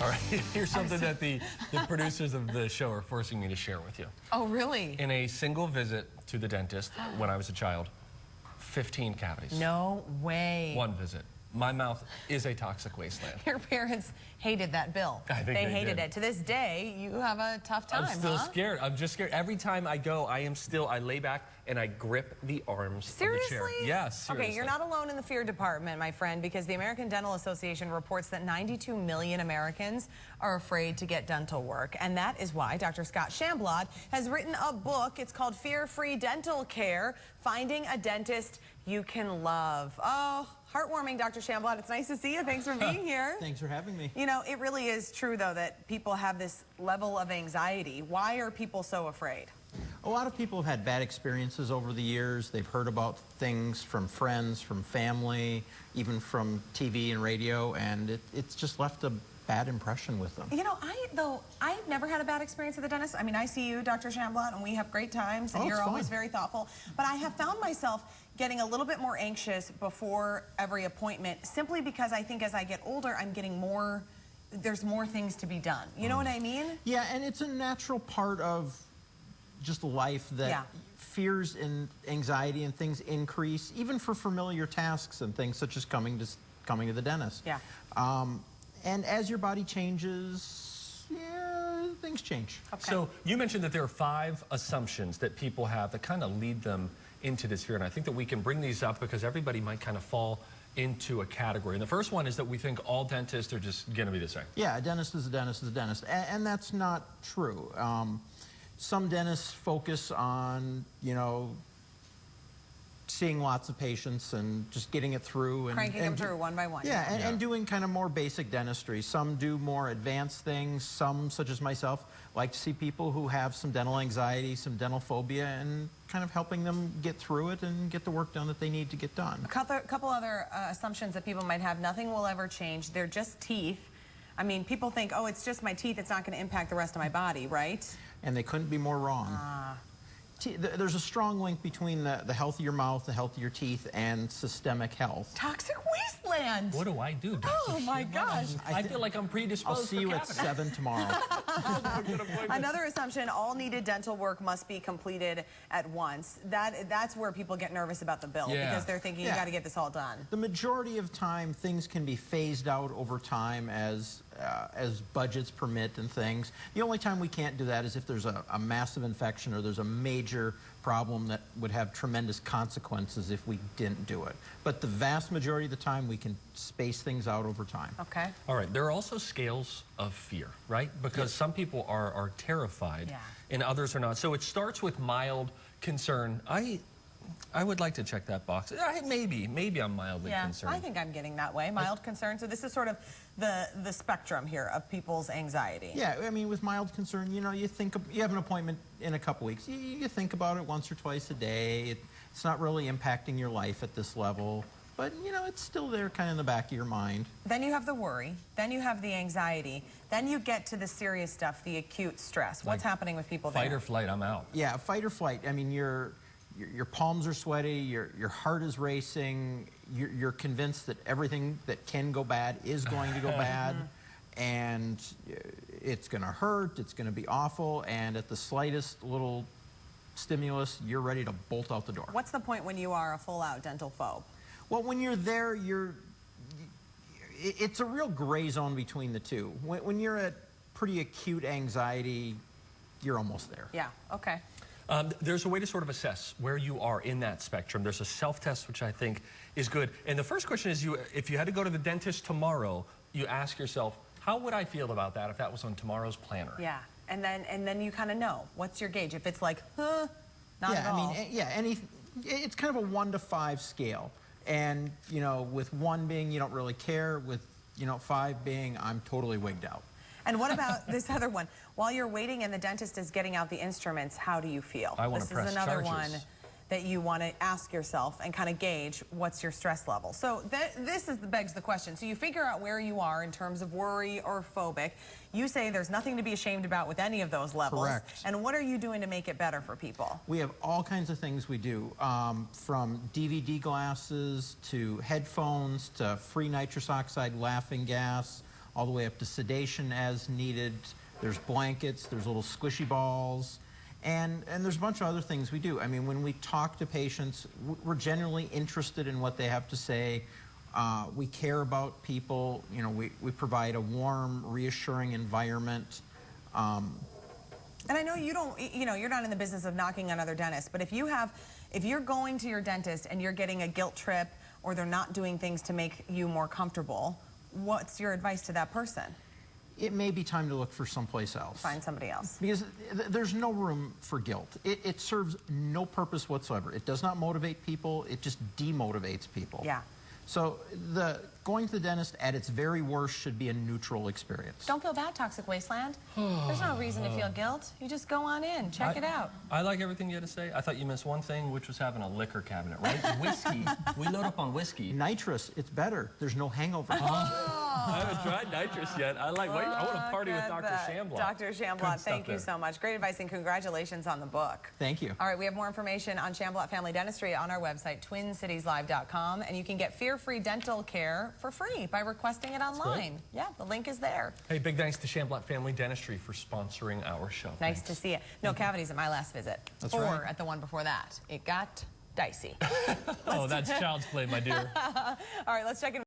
All right, here's something that the producers of the show are forcing me to share with you. Oh, really? In a single visit to the dentist when I was a child, 15 cavities. No way. One visit. My mouth is a toxic wasteland. Your parents hated that bill. I think they hated did. it. To this day, you have a tough time, I'm still scared. I'm just scared. Every time I go, I lay back and I grip the arms of the chair. Seriously? Yes, seriously. Okay, you're not alone in the fear department, my friend, because the American Dental Association reports that 92 million Americans are afraid to get dental work. And that is why Dr. Scott Shamblott has written a book. It's called Fear-Free Dental Care, Finding a Dentist You Can Love. Oh, heartwarming, Dr. Shamblott. It's nice to see you. Thanks for being here. Thanks for having me. You know, it really is true, though, that people have this level of anxiety. Why are people so afraid? A lot of people have had bad experiences over the years. They've heard about things from friends, from family, even from TV and radio, and it's just left a bad impression with them. You know, I've never had a bad experience at the dentist. I mean, I see you, Dr. Shamblott, and we have great times, and you're always very thoughtful. But I have found myself getting a little bit more anxious before every appointment, simply because I think as I get older, I'm getting more, there's more things to be done. You know what I mean? Yeah, and it's a natural part of just life that fears and anxiety and things increase, even for familiar tasks and things such as coming to the dentist. Yeah. And as your body changes, things change. Okay. So you mentioned that there are 5 assumptions that people have that kind of lead them into this fear. And I think that we can bring these up because everybody might kind of fall into a category. And the first one is that we think all dentists are just going to be the same. Yeah, a dentist is a dentist is a dentist. And that's not true. Some dentists focus on, you know, seeing lots of patients and just getting it through. And cranking them through one by one. Yeah, and doing kind of more basic dentistry. Some do more advanced things. Some, such as myself, like to see people who have some dental anxiety, some dental phobia, and kind of helping them get through it and get the work done that they need to get done. A couple other assumptions that people might have. Nothing will ever change. They're just teeth. I mean, people think, oh, it's just my teeth. It's not going to impact the rest of my body, right? And they couldn't be more wrong. There's a strong link between the health of your mouth, the health of your teeth, and systemic health. Toxic wasteland. What do I do, Dr. Oh, my gosh. I feel like I'm predisposed. I'll see you at 7 tomorrow. Another assumption, all needed dental work must be completed at once. That's where people get nervous about the bill, because they're thinking, you got to get this all done. The majority of time, things can be phased out over time as budgets permit and things. The only time we can't do that is if there's a massive infection or there's a major problem that would have tremendous consequences if we didn't do it. But the vast majority of the time, we can space things out over time. Okay. All right. There are also scales of fear, right? Because some people are terrified and others are not. So it starts with mild concern. I would like to check that box. Maybe I'm mildly concerned. I think I'm getting that way, mild concern. So this is sort of the spectrum here of people's anxiety. Yeah, I mean, with mild concern, you know, you have an appointment in a couple weeks. You think about it once or twice a day. It's not really impacting your life at this level, but you know, it's still there kind of in the back of your mind. Then you have the worry, then you have the anxiety, then you get to the serious stuff, the acute stress. What's happening with people there? Fight or flight, I'm out. Yeah, fight or flight. I mean, your palms are sweaty, your heart is racing, you're convinced that everything that can go bad is going to go bad, and it's going to hurt, it's going to be awful, and at the slightest little stimulus, you're ready to bolt out the door. What's the point when you are a full-out dental phobe? Well, when you're there, it's a real gray zone between the two. When you're at pretty acute anxiety, you're almost there. Yeah, okay. There's a way to sort of assess where you are in that spectrum. There's a self-test, which I think is good. And the first question is, if you had to go to the dentist tomorrow, you ask yourself, how would I feel about that if that was on tomorrow's planner? Yeah, and then you kind of know. What's your gauge? If it's like, not at all. I mean, it's kind of a 1 to 5 scale. And, you know, with 1 being you don't really care, with, you know, 5 being I'm totally wigged out. And what about this other one? While you're waiting and the dentist is getting out the instruments, how do you feel? I want to press This is another charges. one that you want to ask yourself and kind of gauge what's your stress level. So this begs the question. So you figure out where you are in terms of worry or phobic. You say there's nothing to be ashamed about with any of those levels. Correct. And what are you doing to make it better for people? We have all kinds of things we do, from DVD glasses to headphones to free nitrous oxide laughing gas, all the way up to sedation as needed. There's blankets, there's little squishy balls, and there's a bunch of other things we do. I mean, when we talk to patients, we're genuinely interested in what they have to say. We care about people. You know, we provide a warm, reassuring environment. And I know you don't, you know, you're not in the business of knocking on other dentists, but if you're going to your dentist and you're getting a guilt trip or they're not doing things to make you more comfortable, what's your advice to that person? It may be time to look for someplace else. Find somebody else. Because there's no room for guilt. It serves no purpose whatsoever. It does not motivate people. It just demotivates people. Yeah. So going to the dentist at its very worst should be a neutral experience. Don't feel bad, Toxic Wasteland. There's no reason to feel guilt. You just go on in, check it out. I like everything you had to say. I thought you missed one thing, which was having a liquor cabinet, right? Whiskey. We load up on whiskey. Nitrous, it's better. There's no hangover. I haven't tried nitrous yet. I want to party with Dr. Shamblott. Dr. Shamblott, thank you so much. Great advice and congratulations on the book. Thank you. All right, we have more information on Shamblott Family Dentistry on our website, twincitieslive.com, and you can get fear-free dental care for free by requesting it online. Yeah, the link is there. Hey, big thanks to Shamblott Family Dentistry for sponsoring our show. Nice to see you. No cavities at my last visit. That's or right. at the one before that. It got dicey. Oh, that's child's play, my dear. All right, let's check in with